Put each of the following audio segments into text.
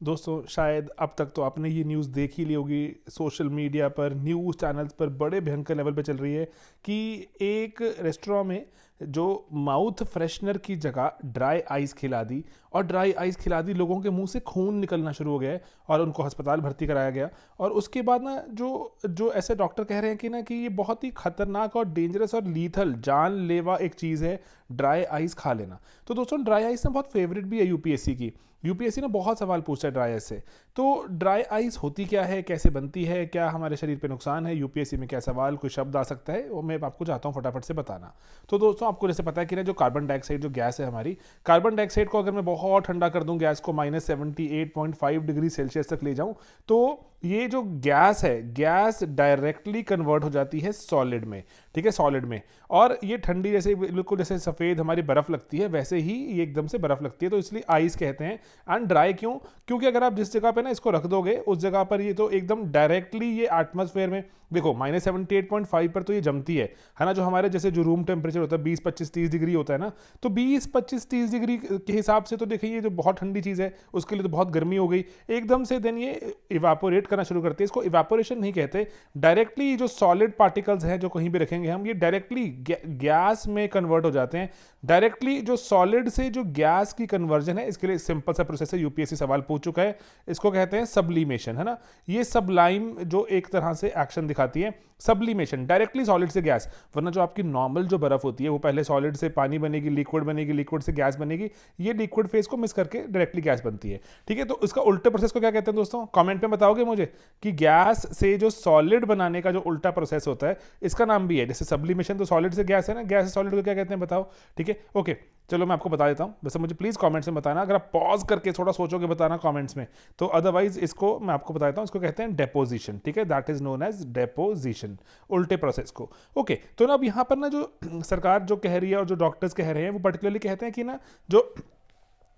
दोस्तों शायद अब तक तो आपने ये न्यूज़ देख ही ली होगी, सोशल मीडिया पर न्यूज़ चैनल्स पर बड़े भयंकर लेवल पे चल रही है कि एक रेस्टोरेंट में जो माउथ फ्रेशनर की जगह ड्राई आइस खिला दी, और ड्राई आइस खिला दी, लोगों के मुंह से खून निकलना शुरू हो गया है और उनको अस्पताल भर्ती कराया गया। और उसके बाद ना जो जो ऐसे डॉक्टर कह रहे हैं कि ना कि ये बहुत ही खतरनाक और डेंजरस और लीथल जानलेवा एक चीज़ है ड्राई आइस खा लेना। तो दोस्तों ड्राई आइस ना बहुत फेवरेट भी है यूपीएससी की। यूपीएससी ना बहुत सवाल पूछता है ड्राई आइस से। तो ड्राई आइस होती क्या है, कैसे बनती है, क्या हमारे शरीर पे नुकसान है, यूपीएससी में क्या सवाल कोई शब्द आ सकता है, वो मैं आपको चाहता हूँ फटाफट से बताना। तो दोस्तों आपको जैसे पता है कि ना जो कार्बन डाइऑक्साइड जो गैस है हमारी, कार्बन डाइऑक्साइड को अगर मैं बहुत ठंडा कर दूं, गैस को -78.5 डिग्री सेल्सियस तक ले जाऊं, तो ये जो गैस है, गैस डायरेक्टली कन्वर्ट हो जाती है सॉलिड में। ठीक है, सॉलिड में। और ये ठंडी जैसे बिल्कुल जैसे सफ़ेद हमारी बर्फ़ लगती है, वैसे ही ये एकदम से बर्फ़ लगती है, तो इसलिए आइस कहते हैं। एंड ड्राई क्यों? क्योंकि अगर आप जिस जगह पे ना इसको रख दोगे, उस जगह पर ये तो एकदम डायरेक्टली ये एटमॉस्फेयर में, देखो -78.5 पर तो ये जमती है ना। जो हमारे जैसे जो रूम टेम्परेचर होता है 20-25-30 डिग्री होता है ना, तो 20-25-30 डिग्री के हिसाब से तो देखिए ये जो बहुत ठंडी चीज़ है उसके लिए तो बहुत गर्मी हो गई एकदम से। देन ये इवापोरेट करना शुरू करती है। इसको इवापोरेशन नहीं कहते, डायरेक्टली जो सॉलिड पार्टिकल्स हैं जो कहीं भी रखेंगे हम, ये डायरेक्टली गैस में कन्वर्ट हो जाते हैं। डायरेक्टली जो सॉलिड से जो गैस की कन्वर्जन है, इसके लिए सिंपल सा प्रोसेस है, यूपीएससी सवाल पूछ चुका है। इसको कहते हैं सब्लिमेशन, है ना। ये सबलाइम जो एक तरह से एक्शन दिखाती है, सब्लिमेशन, डायरेक्टली सॉलिड से गैस। वरना जो आपकी नॉर्मल जो बर्फ होती है वो पहले सॉलिड से पानी बनेगी, लिक्विड बनेगी, लिक्विड से गैस बनेगी, ये लिक्विड फेज को मिस करके डायरेक्टली गैस बनती है। ठीक है, तो इसका उल्टे प्रोसेस को क्या कहते हैं दोस्तों? कमेंट में बताओगे मुझे कि गैस से जो सॉलिड बनाने का जो उल्टा प्रोसेस होता है, इसका नाम भी है। जैसे सब्लिमेशन तो सॉलिड से गैस है ना, गैस से सॉलिड को क्या कहते हैं बताओ? ठीक है, ओके, चलो मैं आपको बता देता हूँ। वैसे मुझे प्लीज़ कमेंट्स में बताना, अगर आप पॉज करके थोड़ा सोचोगे बताना कमेंट्स में, तो अदरवाइज इसको मैं आपको बता देता हूँ। इसको कहते हैं डेपोजिशन। ठीक है, that is known as deposition, उल्टे प्रोसेस को। ओके, तो ना अब यहाँ पर ना जो सरकार जो कह रही है और जो डॉक्टर्स कह रहे हैं वो पर्टिकुलरली कहते हैं कि ना जो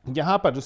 यहाँ पर जो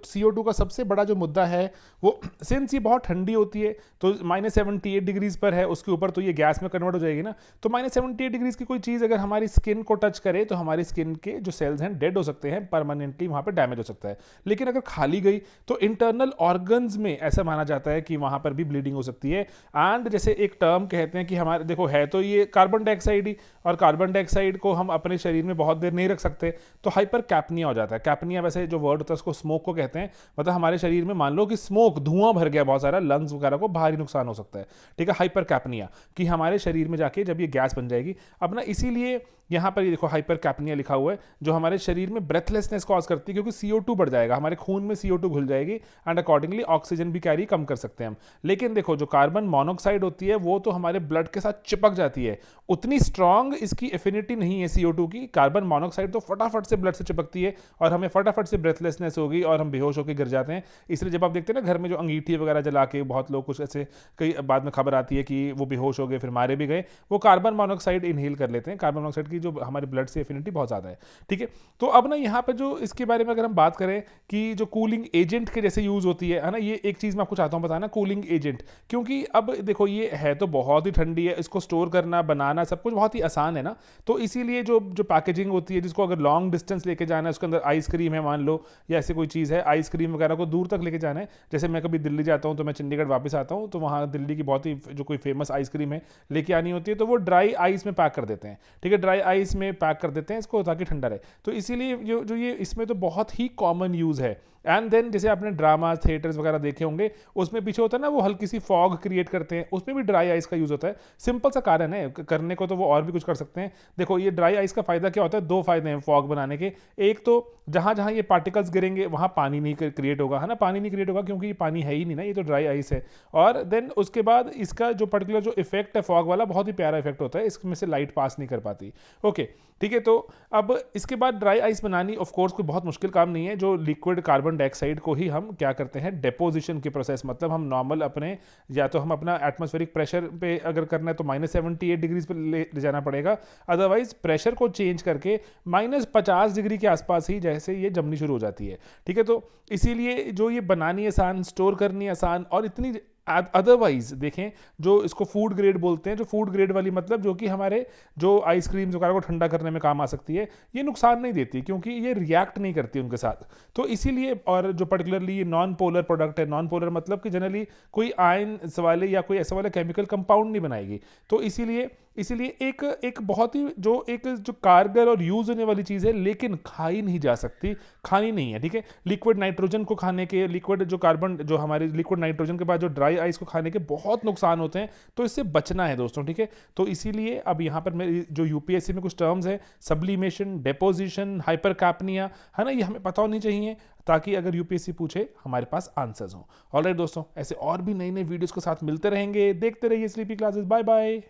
CO2 का सबसे बड़ा जो मुद्दा है, वो सिंस ये बहुत ठंडी होती है तो -78 डिग्रीज पर है, उसके ऊपर तो ये गैस में कन्वर्ट हो जाएगी ना। तो -78 डिग्रीज की कोई चीज़ अगर हमारी स्किन को टच करे तो हमारी स्किन के जो सेल्स हैं डेड हो सकते हैं, परमानेंटली वहाँ पर डैमेज हो सकता है। लेकिन अगर खाली गई तो इंटरनल ऑर्गन्स में ऐसा माना जाता है कि वहाँ पर भी ब्लीडिंग हो सकती है। एंड जैसे एक टर्म कहते हैं कि हमारे, देखो है तो ये कार्बन डाइऑक्साइड ही, और कार्बन डाइऑक्साइड को हम अपने शरीर में बहुत देर नहीं रख सकते, तो हाइपर कैप्निया हो जाता है। कैप्निया वैसे जो वर्ड होता है उसको स्मोक को कहते हैं। मतलब हमारे शरीर में मान लो कि स्मोक, धुआं भर गया बहुत सारा, लंग्स वगैरह को भारी नुकसान हो सकता है। ठीक है, हाइपर कैप्निया, कि हमारे शरीर में जाके जब ये गैस बन जाएगी अपना, इसीलिए यहाँ पर ये देखो हाइपर कैप्निया लिखा हुआ है, जो हमारे शरीर में ब्रेथलेसनेस कॉज करती है, क्योंकि CO2 बढ़ जाएगा, हमारे खून में CO2 घुल जाएगी, एंड अकॉर्डिंगली ऑक्सीजन भी कैरी कम कर सकते हैं हम। लेकिन देखो जो कार्बन मोनोऑक्साइड होती है वो तो हमारे ब्लड के साथ चिपक जाती है, उतनी स्ट्रांग इसकी एफिनिटी नहीं है CO2 की। कार्बन मोनोऑक्साइड तो फटाफट से ब्लड से चिपकती है और हमें फटाफट से ब्रेथलेसनेस होगी और हम बेहोश होकर गिर जाते हैं। इसलिए जब आप देखते हैं ना घर में जो अंगीठी वगैरह जला के बहुत लोग, कुछ ऐसे कई बाद में खबर आती है कि वो बेहोश हो गए फिर मारे भी गए, वो कार्बन मोनोऑक्साइड इनहेल कर लेते हैं। कार्बन मोनोऑक्साइड की जो हमारे ब्लड से एफिनिटी बहुत ज़्यादा है। ठीक है, तो अब ना यहाँ पर जो इसके बारे में अगर हम बात करें कि जो कूलिंग एजेंट के जैसे यूज़ होती है ना, ये एक चीज़ मैं आपको चाहता हूँ बताना, कूलिंग एजेंट। क्योंकि अब देखो ये है तो बहुत ही ठंडी है, इसको स्टोर करना, बनाना सब कुछ बहुत ही आसान है ना। तो इसीलिए जो जो पैकेजिंग होती है, जिसको अगर लॉन्ग डिस्टेंस लेके जाना है, उसके अंदर आइसक्रीम है मान लो, या ऐसी कोई चीज़ है, आइसक्रीम वगैरह को दूर तक लेके जाना है। जैसे मैं कभी दिल्ली जाता हूँ तो मैं चंडीगढ़ वापस आता हूँ, तो वहाँ दिल्ली की बहुत ही जो कोई फेमस आइसक्रीम है लेके आनी होती है, तो वो ड्राई आइस में पैक कर देते हैं। ठीक है, ड्राई आइस में पैक कर देते हैं इसको ताकि ठंडा रहे। तो इसीलिए जो ये इसमें तो बहुत ही कॉमन यूज़ है। एंड देन जैसे आपने ड्रामा थिएटर्स वगैरह देखे होंगे, उसमें पीछे होता है ना वो हल्की सी फॉग क्रिएट करते हैं, उसमें भी ड्राई आइस का यूज़ होता है। सिंपल सा कारण है, करने को तो वो और भी कुछ कर सकते हैं। देखो ये ड्राई आइस का फायदा क्या होता है, दो फायदे हैं फॉग बनाने के। एक तो जहाँ जहाँ ये पार्टिकल्स गिरेंगे वहाँ पानी नहीं क्रिएट होगा, है ना, पानी नहीं क्रिएट होगा क्योंकि ये पानी है ही नहीं ना, ये तो ड्राई आइस है। और देन उसके बाद इसका जो पर्टिकुलर जो इफेक्ट है फॉग वाला, बहुत ही प्यारा इफेक्ट होता है, इसमें से लाइट पास नहीं कर पाती। ओके, ठीक है, तो अब इसके बाद ड्राई आइस बनानी ऑफ कोर्स कोई बहुत मुश्किल काम नहीं है। जो लिक्विड कार्बन डाइऑक्साइड को ही हम क्या करते हैं, डेपोजिशन की प्रोसेस, मतलब हम नॉर्मल अपने, या तो हम अपना एटमॉस्फेरिक प्रेशर पे अगर करना है तो -78 डिग्रीज पे ले जाना पड़ेगा, अदरवाइज प्रेशर को चेंज करके -50 डिग्री के आसपास ही जैसे ये जमनी शुरू हो जाती है। ठीक है, तो इसीलिए जो ये बनानी आसान, स्टोर करनी आसान और इतनी अदरवाइज देखें, जो इसको फूड ग्रेड बोलते हैं, जो फूड ग्रेड वाली मतलब जो कि हमारे जो आइसक्रीम्स वगैरह को ठंडा करने में काम आ सकती है, ये नुकसान नहीं देती क्योंकि ये रिएक्ट नहीं करती उनके साथ। तो इसीलिए, और जो पर्टिकुलरली ये नॉन पोलर प्रोडक्ट है, नॉन पोलर मतलब कि जनरली कोई आयन वाले या कोई ऐसा वाला केमिकल कंपाउंड नहीं बनाएगी। तो इसीलिए एक बहुत ही जो कारगर और यूज होने वाली चीज़ है, लेकिन खाई नहीं जा सकती, खानी नहीं है, ठीक है। लिक्विड नाइट्रोजन को खाने के, लिक्विड जो कार्बन, जो हमारे लिक्विड नाइट्रोजन के बाद जो ड्राई आइस को खाने के बहुत नुकसान होते हैं, तो इससे बचना है दोस्तों, ठीक है। तो इसीलिए अब यहाँ पर मेरी जो यूपीएससी में कुछ टर्म्स हैं, सब्लिमेशन, डेपोजिशन, हाइपरकैप्निया, है ना, ये हमें पता होनी चाहिए ताकि अगर यूपीएससी पूछे हमारे पास आंसर्स हों। ऑलराइट दोस्तों, ऐसे और भी नई नई वीडियोस के साथ मिलते रहेंगे, देखते रहिए स्लीपी क्लासेस। Bye bye.